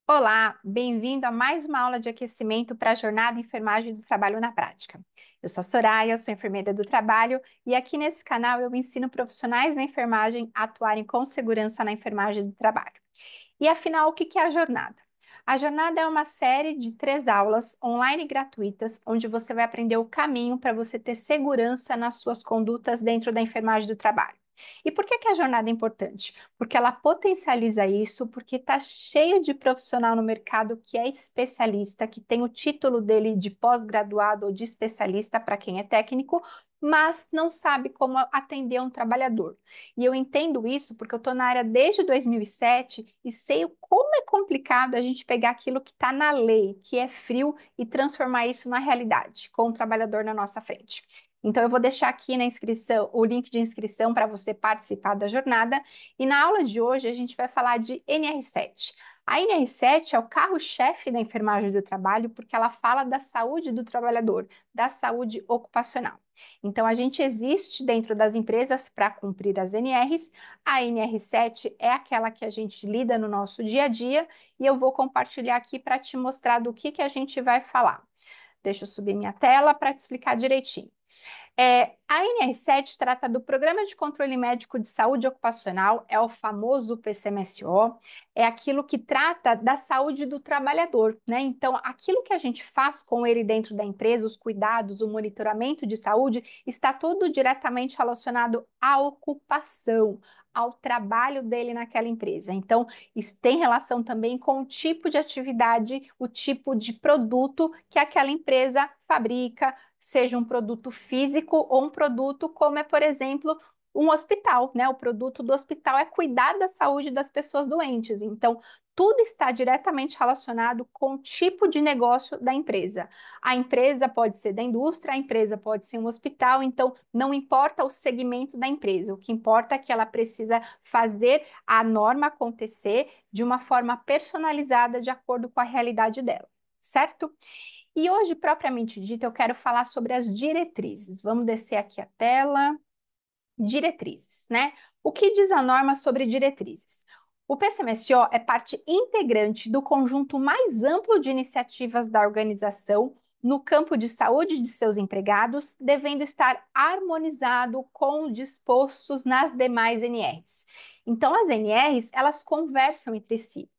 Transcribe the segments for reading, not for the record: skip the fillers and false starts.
Olá, bem-vindo a mais uma aula de aquecimento para a jornada Enfermagem do Trabalho na Prática. Eu sou a Soraya, sou enfermeira do trabalho e aqui nesse canal eu ensino profissionais da enfermagem a atuarem com segurança na enfermagem do trabalho. E afinal, o que é a jornada? A jornada é uma série de 3 aulas online gratuitas, onde você vai aprender o caminho para você ter segurança nas suas condutas dentro da enfermagem do trabalho. E por que a jornada é importante? Porque ela potencializa isso, porque está cheio de profissional no mercado que é especialista, que tem o título dele de pós-graduado ou de especialista para quem é técnico, mas não sabe como atender um trabalhador. E eu entendo isso porque eu estou na área desde 2007 e sei o como é complicado a gente pegar aquilo que está na lei, que é frio, e transformar isso na realidade, com o trabalhador na nossa frente. Então, eu vou deixar aqui na inscrição o link de inscrição para você participar da jornada. E na aula de hoje a gente vai falar de NR7. A NR7 é o carro-chefe da enfermagem do trabalho porque ela fala da saúde do trabalhador, da saúde ocupacional. Então, a gente existe dentro das empresas para cumprir as NRs. A NR7 é aquela que a gente lida no nosso dia a dia e eu vou compartilhar aqui para te mostrar do que a gente vai falar. Deixa eu subir minha tela para te explicar direitinho. A NR7 trata do Programa de Controle Médico de Saúde Ocupacional, é o famoso PCMSO, é aquilo que trata da saúde do trabalhador, né? Então, aquilo que a gente faz com ele dentro da empresa, os cuidados, o monitoramento de saúde, está tudo diretamente relacionado à ocupação, ao trabalho dele naquela empresa. Então, isso tem relação também com o tipo de atividade, o tipo de produto que aquela empresa fabrica, seja um produto físico ou um produto como é, por exemplo, um hospital, né? O produto do hospital é cuidar da saúde das pessoas doentes. Então, tudo está diretamente relacionado com o tipo de negócio da empresa. A empresa pode ser da indústria, a empresa pode ser um hospital, então não importa o segmento da empresa, o que importa é que ela precisa fazer a norma acontecer de uma forma personalizada de acordo com a realidade dela, certo? E hoje, propriamente dito, eu quero falar sobre as diretrizes. Vamos descer aqui a tela. Diretrizes, né? O que diz a norma sobre diretrizes? O PCMSO é parte integrante do conjunto mais amplo de iniciativas da organização no campo de saúde de seus empregados, devendo estar harmonizado com os dispostos nas demais NRs. Então, as NRs, elas conversam entre si.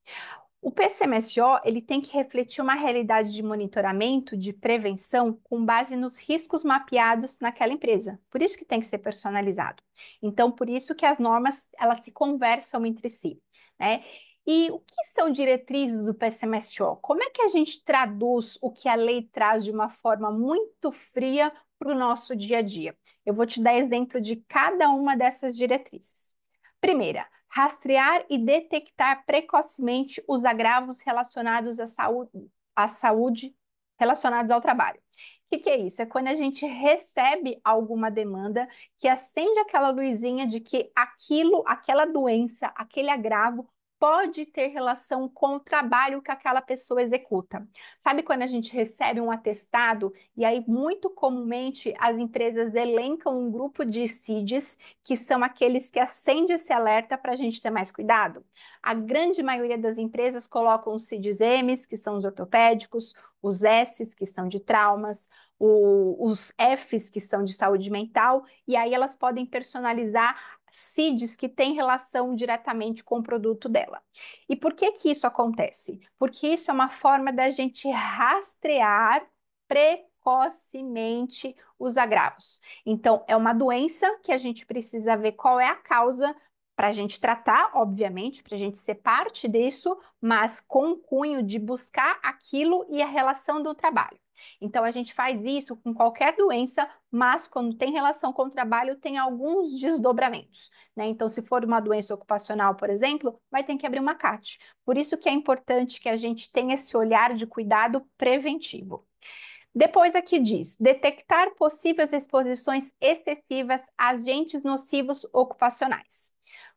O PCMSO ele tem que refletir uma realidade de monitoramento, de prevenção, com base nos riscos mapeados naquela empresa. Por isso que tem que ser personalizado. Então, por isso que as normas elas se conversam entre si, né? E o que são diretrizes do PCMSO? Como é que a gente traduz o que a lei traz de uma forma muito fria para o nosso dia a dia? Eu vou te dar exemplo de cada uma dessas diretrizes. Primeira, rastrear e detectar precocemente os agravos relacionados à saúde relacionados ao trabalho. O que é isso? É quando a gente recebe alguma demanda que acende aquela luzinha de que aquilo, aquela doença, aquele agravo pode ter relação com o trabalho que aquela pessoa executa. Sabe quando a gente recebe um atestado e aí muito comumente as empresas elencam um grupo de CIDs que são aqueles que acendem esse alerta para a gente ter mais cuidado? A grande maioria das empresas colocam os CIDs-Ms, que são os ortopédicos, os Ss, que são de traumas, os Fs, que são de saúde mental, e aí elas podem personalizar CIDs que têm relação diretamente com o produto dela. E por que que isso acontece? Porque isso é uma forma da gente rastrear precocemente os agravos. Então, é uma doença que a gente precisa ver qual é a causa para a gente tratar, obviamente, para a gente ser parte disso, mas com o cunho de buscar aquilo e a relação do trabalho. Então, a gente faz isso com qualquer doença, mas quando tem relação com o trabalho, tem alguns desdobramentos, né? Então, se for uma doença ocupacional, por exemplo, vai ter que abrir uma CAT. Por isso que é importante que a gente tenha esse olhar de cuidado preventivo. Depois aqui diz, detectar possíveis exposições excessivas a agentes nocivos ocupacionais.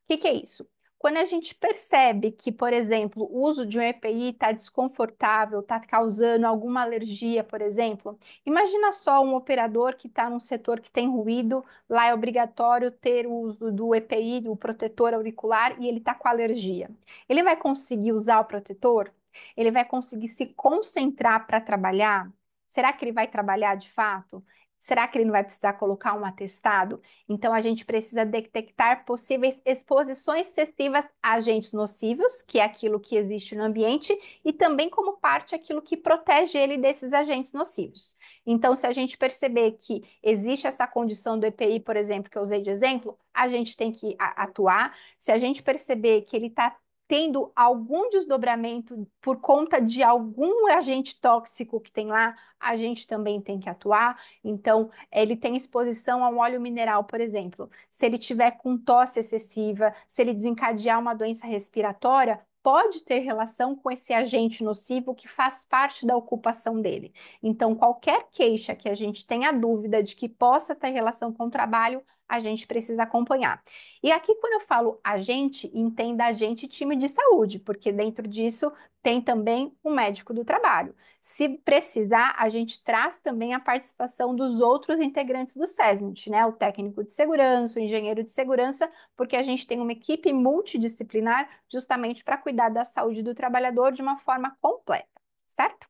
O que é isso? Quando a gente percebe que, por exemplo, o uso de um EPI está desconfortável, está causando alguma alergia, por exemplo, imagina só um operador que está num setor que tem ruído, lá é obrigatório ter o uso do EPI, do protetor auricular, e ele está com alergia. Ele vai conseguir usar o protetor? Ele vai conseguir se concentrar para trabalhar? Será que ele vai trabalhar de fato? Será que ele não vai precisar colocar um atestado? Então, a gente precisa detectar possíveis exposições excessivas a agentes nocivos, que é aquilo que existe no ambiente, e também como parte aquilo que protege ele desses agentes nocivos. Então, se a gente perceber que existe essa condição do EPI, por exemplo, que eu usei de exemplo, a gente tem que atuar. Se a gente perceber que ele está tendo algum desdobramento por conta de algum agente tóxico que tem lá, a gente também tem que atuar. Então, ele tem exposição a um óleo mineral, por exemplo. Se ele tiver com tosse excessiva, se ele desencadear uma doença respiratória, pode ter relação com esse agente nocivo que faz parte da ocupação dele. Então, qualquer queixa que a gente tenha dúvida de que possa ter relação com o trabalho, a gente precisa acompanhar. E aqui, quando eu falo agente, entenda agente time de saúde, porque dentro disso tem também o médico do trabalho. Se precisar, a gente traz também a participação dos outros integrantes do SESMIT, né? O técnico de segurança, o engenheiro de segurança, porque a gente tem uma equipe multidisciplinar justamente para cuidar da saúde do trabalhador de uma forma completa, certo?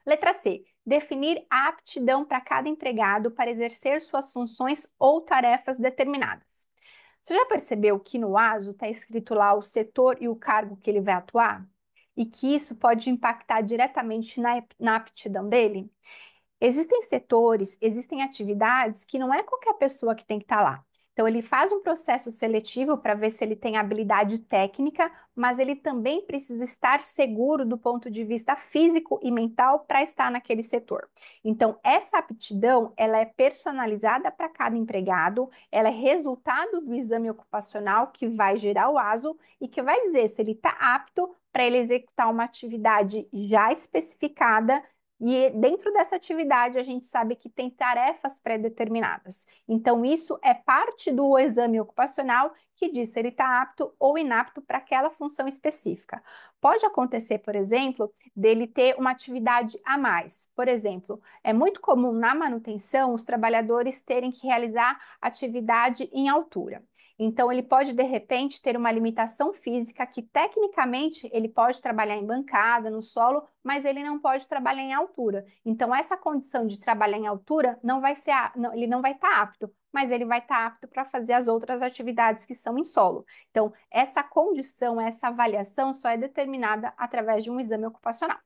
Letra C. Definir a aptidão para cada empregado para exercer suas funções ou tarefas determinadas. Você já percebeu que no ASO está escrito lá o setor e o cargo que ele vai atuar? E que isso pode impactar diretamente na aptidão dele? Existem setores, existem atividades que não é qualquer pessoa que tem que estar lá. Então, ele faz um processo seletivo para ver se ele tem habilidade técnica, mas ele também precisa estar seguro do ponto de vista físico e mental para estar naquele setor. Então, essa aptidão, ela é personalizada para cada empregado, ela é resultado do exame ocupacional que vai gerar o ASO e que vai dizer se ele está apto para ele executar uma atividade já especificada e dentro dessa atividade, a gente sabe que tem tarefas pré-determinadas. Então, isso é parte do exame ocupacional que diz se ele está apto ou inapto para aquela função específica. Pode acontecer, por exemplo, dele ter uma atividade a mais. Por exemplo, é muito comum na manutenção os trabalhadores terem que realizar atividade em altura. Então, ele pode, de repente, ter uma limitação física que, tecnicamente, ele pode trabalhar em bancada, no solo, mas ele não pode trabalhar em altura. Então, essa condição de trabalhar em altura não vai ser, ele não vai estar apto, mas ele vai estar apto para fazer as outras atividades que são em solo. Então, essa condição, essa avaliação só é determinada através de um exame ocupacional.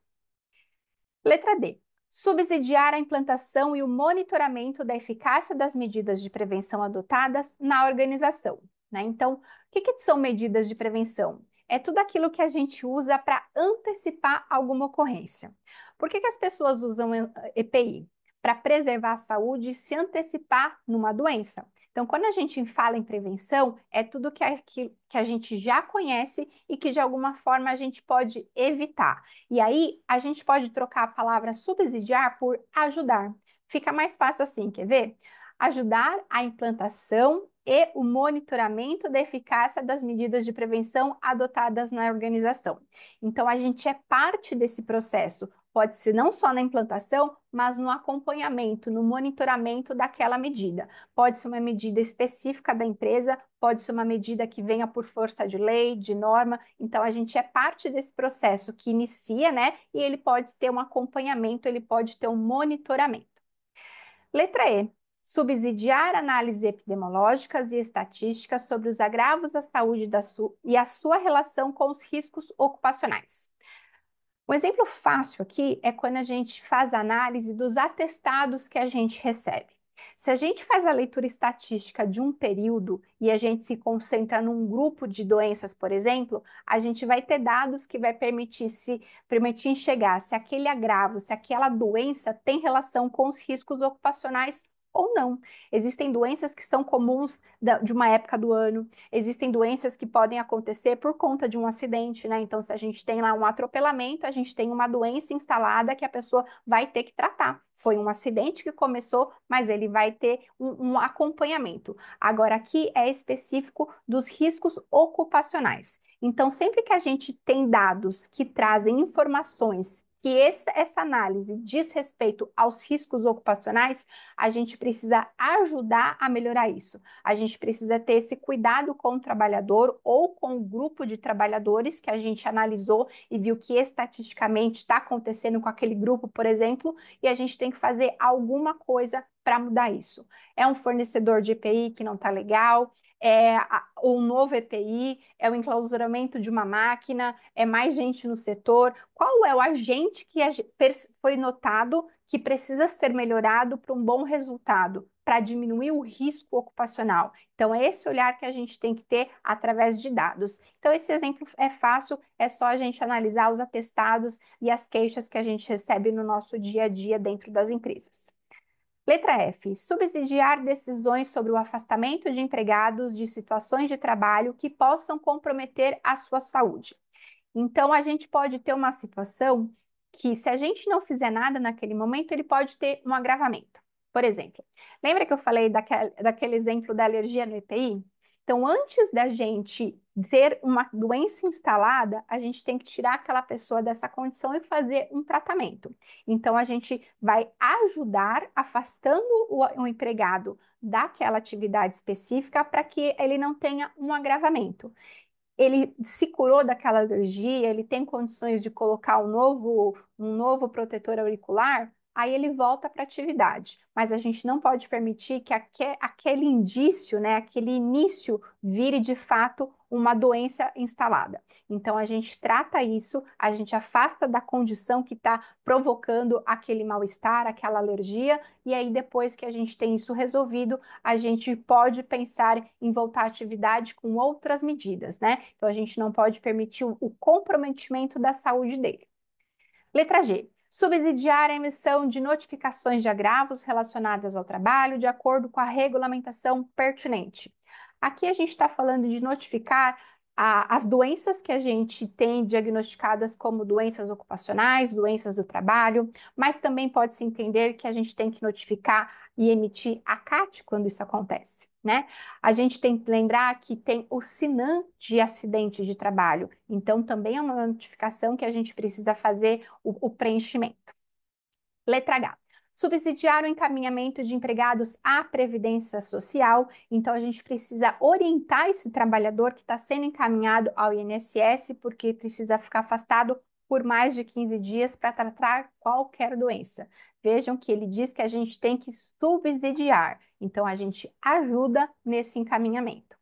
Letra D. Subsidiar a implantação e o monitoramento da eficácia das medidas de prevenção adotadas na organização, né? Então, o que são medidas de prevenção? É tudo aquilo que a gente usa para antecipar alguma ocorrência. Por que as pessoas usam EPI? Para preservar a saúde e se antecipar numa doença. Então, quando a gente fala em prevenção, é tudo que a gente já conhece e que de alguma forma a gente pode evitar. E aí, a gente pode trocar a palavra subsidiar por ajudar. Fica mais fácil assim, quer ver? Ajudar a implantação e o monitoramento da eficácia das medidas de prevenção adotadas na organização. Então, a gente é parte desse processo. Pode ser não só na implantação, mas no acompanhamento, no monitoramento daquela medida. Pode ser uma medida específica da empresa, pode ser uma medida que venha por força de lei, de norma. Então, a gente é parte desse processo que inicia, né? E ele pode ter um acompanhamento, ele pode ter um monitoramento. Letra E. Subsidiar análises epidemiológicas e estatísticas sobre os agravos à saúde e a sua relação com os riscos ocupacionais. Um exemplo fácil aqui é quando a gente faz análise dos atestados que a gente recebe. Se a gente faz a leitura estatística de um período e a gente se concentra num grupo de doenças, por exemplo, a gente vai ter dados que vai permitir enxergar se aquele agravo, se aquela doença tem relação com os riscos ocupacionais ou não. Existem doenças que são comuns de uma época do ano, existem doenças que podem acontecer por conta de um acidente, né? Então, se a gente tem lá um atropelamento, a gente tem uma doença instalada que a pessoa vai ter que tratar. Foi um acidente que começou, mas ele vai ter um acompanhamento. Agora, aqui é específico dos riscos ocupacionais. Então, sempre que a gente tem dados que trazem informações que essa análise diz respeito aos riscos ocupacionais, a gente precisa ajudar a melhorar isso. A gente precisa ter esse cuidado com o trabalhador ou com o grupo de trabalhadores que a gente analisou e viu que estatisticamente está acontecendo com aquele grupo, por exemplo, e a gente tem que fazer alguma coisa para mudar isso. É um fornecedor de EPI que não está legal, um novo EPI, é o enclausuramento de uma máquina, é mais gente no setor. Qual é o agente que foi notado que precisa ser melhorado para um bom resultado, para diminuir o risco ocupacional? Então, é esse olhar que a gente tem que ter através de dados. Então, esse exemplo é fácil, é só a gente analisar os atestados e as queixas que a gente recebe no nosso dia a dia dentro das empresas. Letra F. Subsidiar decisões sobre o afastamento de empregados de situações de trabalho que possam comprometer a sua saúde. Então, a gente pode ter uma situação que, se a gente não fizer nada naquele momento, ele pode ter um agravamento. Por exemplo, lembra que eu falei daquele exemplo da alergia no EPI? Então, antes da gente ter uma doença instalada, a gente tem que tirar aquela pessoa dessa condição e fazer um tratamento. Então, a gente vai ajudar afastando o empregado daquela atividade específica para que ele não tenha um agravamento. Ele se curou daquela alergia, ele tem condições de colocar um novo protetor auricular, aí ele volta para a atividade. Mas a gente não pode permitir que aquele indício, né, aquele início, vire de fato uma doença instalada. Então a gente trata isso, a gente afasta da condição que está provocando aquele mal-estar, aquela alergia, e aí depois que a gente tem isso resolvido, a gente pode pensar em voltar à atividade com outras medidas, né? Então a gente não pode permitir o comprometimento da saúde dele. Letra G. Subsidiar a emissão de notificações de agravos relacionadas ao trabalho de acordo com a regulamentação pertinente. Aqui a gente está falando de notificar as doenças que a gente tem diagnosticadas como doenças ocupacionais, doenças do trabalho, mas também pode-se entender que a gente tem que notificar e emitir a CAT quando isso acontece, né? A gente tem que lembrar que tem o SINAM de acidentes de trabalho, então também é uma notificação que a gente precisa fazer o preenchimento. Letra H. Subsidiar o encaminhamento de empregados à Previdência Social. Então, a gente precisa orientar esse trabalhador que está sendo encaminhado ao INSS, porque precisa ficar afastado por mais de 15 dias para tratar qualquer doença. Vejam que ele diz que a gente tem que subsidiar. Então, a gente ajuda nesse encaminhamento.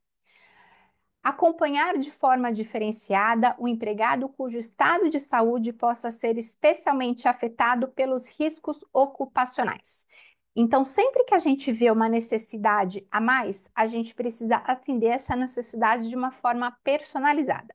Acompanhar de forma diferenciada o empregado cujo estado de saúde possa ser especialmente afetado pelos riscos ocupacionais. Então, sempre que a gente vê uma necessidade a mais, a gente precisa atender essa necessidade de uma forma personalizada.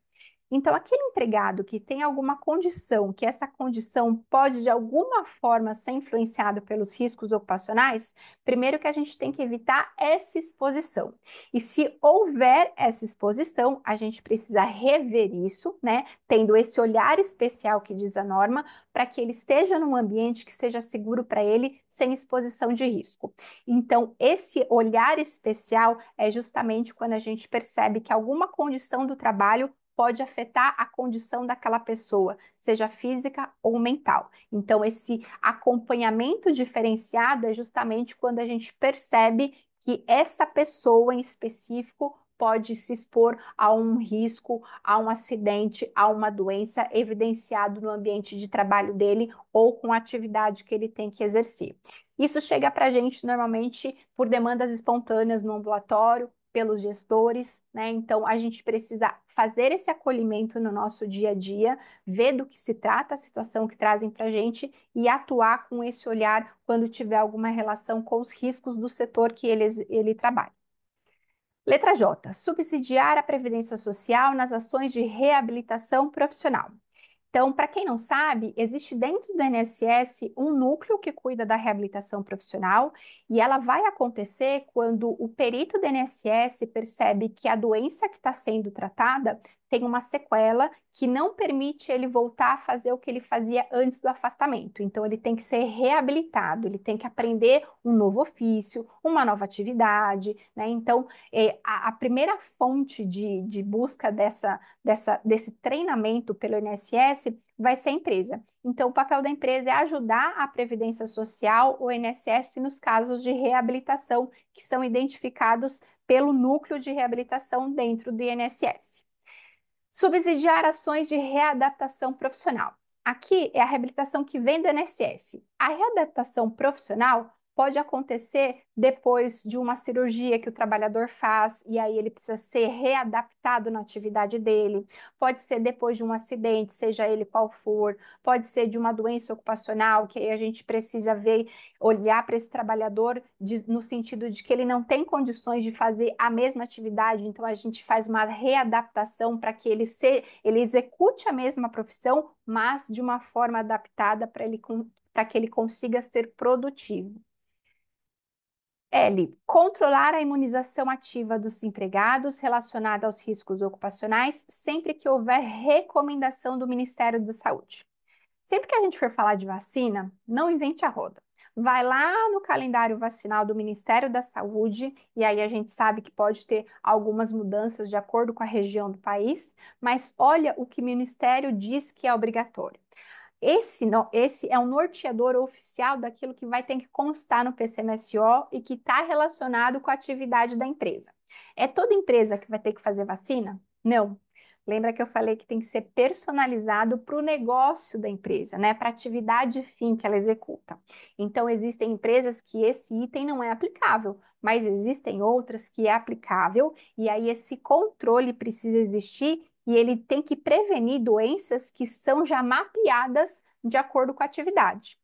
Então, aquele empregado que tem alguma condição, que essa condição pode de alguma forma ser influenciada pelos riscos ocupacionais, primeiro que a gente tem que evitar essa exposição. E se houver essa exposição, a gente precisa rever isso, né? Tendo esse olhar especial que diz a norma, para que ele esteja num ambiente que seja seguro para ele, sem exposição de risco. Então, esse olhar especial é justamente quando a gente percebe que alguma condição do trabalho pode afetar a condição daquela pessoa, seja física ou mental. Então, esse acompanhamento diferenciado é justamente quando a gente percebe que essa pessoa em específico pode se expor a um risco, a um acidente, a uma doença evidenciado no ambiente de trabalho dele ou com a atividade que ele tem que exercer. Isso chega para a gente normalmente por demandas espontâneas no ambulatório, pelos gestores, né? Então a gente precisa fazer esse acolhimento no nosso dia a dia, ver do que se trata a situação que trazem para a gente e atuar com esse olhar quando tiver alguma relação com os riscos do setor que ele trabalha. Letra J. Subsidiar a Previdência Social nas ações de reabilitação profissional. Então, para quem não sabe, existe dentro do INSS um núcleo que cuida da reabilitação profissional e ela vai acontecer quando o perito do INSS percebe que a doença que está sendo tratada tem uma sequela que não permite ele voltar a fazer o que ele fazia antes do afastamento. Então, ele tem que ser reabilitado, ele tem que aprender um novo ofício, uma nova atividade, né? Então, a primeira fonte de busca desse treinamento pelo INSS vai ser a empresa. Então, o papel da empresa é ajudar a Previdência Social, o INSS, nos casos de reabilitação que são identificados pelo núcleo de reabilitação dentro do INSS. Subsidiar ações de readaptação profissional. Aqui é a reabilitação que vem do INSS. A readaptação profissional pode acontecer depois de uma cirurgia que o trabalhador faz e aí ele precisa ser readaptado na atividade dele. Pode ser depois de um acidente, seja ele qual for. Pode ser de uma doença ocupacional, que aí a gente precisa ver, olhar para esse trabalhador no sentido de que ele não tem condições de fazer a mesma atividade, então a gente faz uma readaptação para que ele execute a mesma profissão, mas de uma forma adaptada para que ele consiga ser produtivo. L. Controlar a imunização ativa dos empregados relacionada aos riscos ocupacionais sempre que houver recomendação do Ministério da Saúde. Sempre que a gente for falar de vacina, não invente a roda. Vai lá no calendário vacinal do Ministério da Saúde, e aí a gente sabe que pode ter algumas mudanças de acordo com a região do país, mas olha o que o Ministério diz que é obrigatório. Esse é um norteador oficial daquilo que vai ter que constar no PCMSO e que está relacionado com a atividade da empresa. É toda empresa que vai ter que fazer vacina? Não. Lembra que eu falei que tem que ser personalizado para o negócio da empresa, né? Para a atividade fim que ela executa. Então, existem empresas que esse item não é aplicável, mas existem outras que é aplicável, e aí esse controle precisa existir e ele tem que prevenir doenças que são já mapeadas de acordo com a atividade.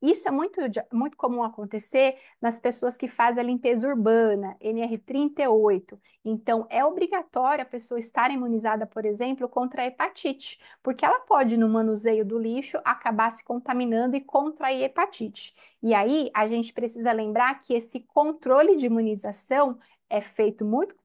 Isso é muito comum acontecer nas pessoas que fazem a limpeza urbana, NR38. Então, é obrigatório a pessoa estar imunizada, por exemplo, contra a hepatite, porque ela pode, no manuseio do lixo, acabar se contaminando e contrair hepatite. E aí, a gente precisa lembrar que esse controle de imunização é feito muito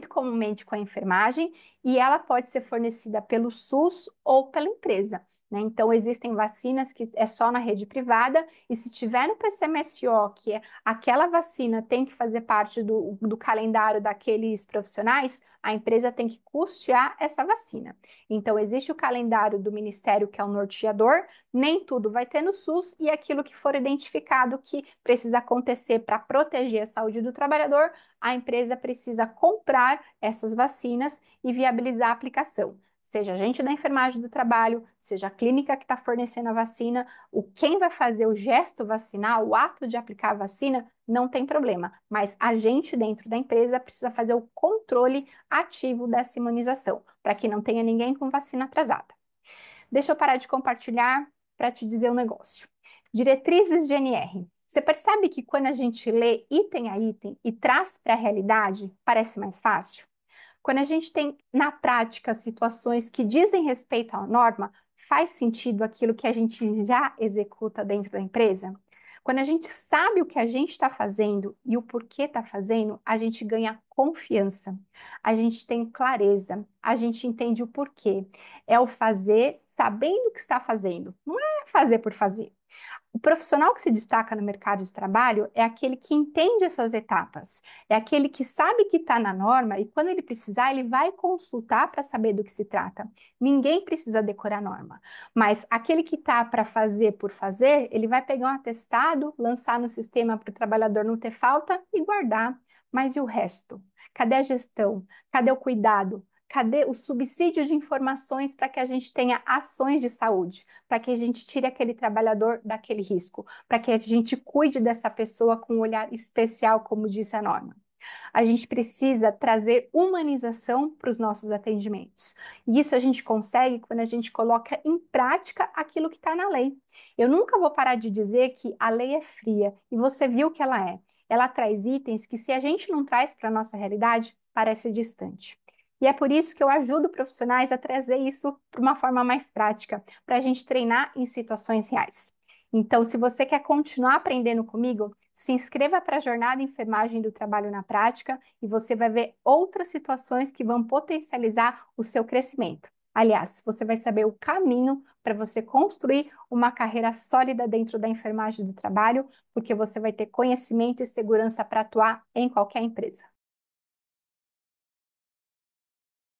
comumente com a enfermagem e ela pode ser fornecida pelo SUS ou pela empresa. Né? Então, existem vacinas que é só na rede privada, e se tiver no PCMSO, que aquela vacina tem que fazer parte do calendário daqueles profissionais, a empresa tem que custear essa vacina. Então, existe o calendário do Ministério, que é o norteador, nem tudo vai ter no SUS, e aquilo que for identificado que precisa acontecer para proteger a saúde do trabalhador, a empresa precisa comprar essas vacinas e viabilizar a aplicação. Seja a gente da enfermagem do trabalho, seja a clínica que está fornecendo a vacina, quem vai fazer o gesto vacinal, o ato de aplicar a vacina, não tem problema. Mas a gente dentro da empresa precisa fazer o controle ativo dessa imunização, para que não tenha ninguém com vacina atrasada. Deixa eu parar de compartilhar para te dizer um negócio. Diretrizes de NR. Você percebe que quando a gente lê item a item e traz para a realidade, parece mais fácil? Quando a gente tem na prática situações que dizem respeito à norma, faz sentido aquilo que a gente já executa dentro da empresa? Quando a gente sabe o que a gente está fazendo e o porquê está fazendo, a gente ganha confiança, a gente tem clareza, a gente entende o porquê. É o fazer sabendo o que está fazendo, não é fazer por fazer. O profissional que se destaca no mercado de trabalho é aquele que entende essas etapas, é aquele que sabe que está na norma e quando ele precisar, ele vai consultar para saber do que se trata. Ninguém precisa decorar a norma, mas aquele que está para fazer por fazer, ele vai pegar um atestado, lançar no sistema para o trabalhador não ter falta e guardar. Mas e o resto? Cadê a gestão? Cadê o cuidado? Cadê o subsídio de informações para que a gente tenha ações de saúde, para que a gente tire aquele trabalhador daquele risco, para que a gente cuide dessa pessoa com um olhar especial, como disse a norma? A gente precisa trazer humanização para os nossos atendimentos. E isso a gente consegue quando a gente coloca em prática aquilo que está na lei. Eu nunca vou parar de dizer que a lei é fria, e você viu que ela é. Ela traz itens que, se a gente não traz para a nossa realidade, parece distante. E é por isso que eu ajudo profissionais a trazer isso para uma forma mais prática, para a gente treinar em situações reais. Então, se você quer continuar aprendendo comigo, se inscreva para a Jornada Enfermagem do Trabalho na Prática e você vai ver outras situações que vão potencializar o seu crescimento. Aliás, você vai saber o caminho para você construir uma carreira sólida dentro da enfermagem do trabalho, porque você vai ter conhecimento e segurança para atuar em qualquer empresa.